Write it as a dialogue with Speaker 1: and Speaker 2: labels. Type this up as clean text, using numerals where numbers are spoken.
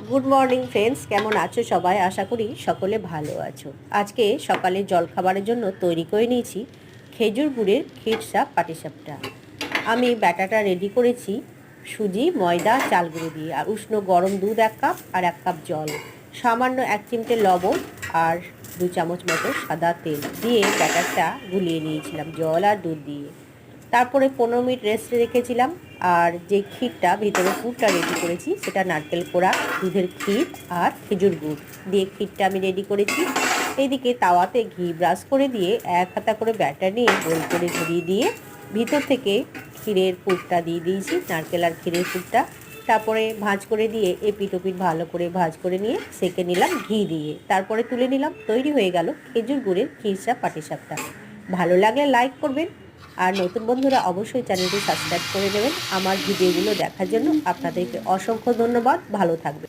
Speaker 1: Good morning friends, কেমন আছো সবাই? আশা করি সকলে ভালো আছো। আজকে সকালে জলখাবারের জন্য তৈরি করে নিয়েছি খেজুর গুড়ের ক্ষীরসা পাটিসাপটা। আমি ব্যাটাটা রেডি করেছি সুজি, ময়দা, চাল গুঁড়ো দিয়ে, আর উষ্ণ গরম দুধ 1 কাপ আর 1 কাপ জল, সামান্য 1 চিমটে লবণ আর 2 চামচ মতো সাদা তেল দিয়ে ব্যাটারটা গুলিয়ে নিয়েছিলাম জল আর দুধ দিয়ে। তারপরে 15 মিনিট রেস্টে রেখেছিলাম। আর যে ক্ষীরটা ভিতরে পুরটা রেডি করেছি সেটা নারকেল কোড়া, দুধের ক্ষীর আর খেজুর গুড় দিয়ে ক্ষীরটা আমি রেডি করেছি। এইদিকে তাওয়াতে ঘি ব্রাশ করে দিয়ে 1 হাতা করে ব্যাটার নিয়ে গোল করে ঘুরিয়ে দিয়ে ভিতর থেকে ক্ষীরের পুরটা দিয়ে দিয়েছি, নারকেল আর ক্ষীরের পুরটা। তারপরে ভাঁজ করে দিয়ে এপিট ওপিট ভালো করে ভাঁজ করে নিয়ে সেঁকে নিলাম ঘি দিয়ে। তারপরে তুলে নিলাম। তৈরি হয়ে গেল খেজুর গুড়ের ক্ষীরসা পাটিসাপটা। ভালো লাগলে লাইক করবেন, আর নতুন বন্ধুরা অবশ্যই চ্যানেলটি সাবস্ক্রাইব করে নেবেন। আমার ভিডিওগুলো দেখার জন্য আপনাদেরকে অসংখ্য ধন্যবাদ। ভালো থাকবেন।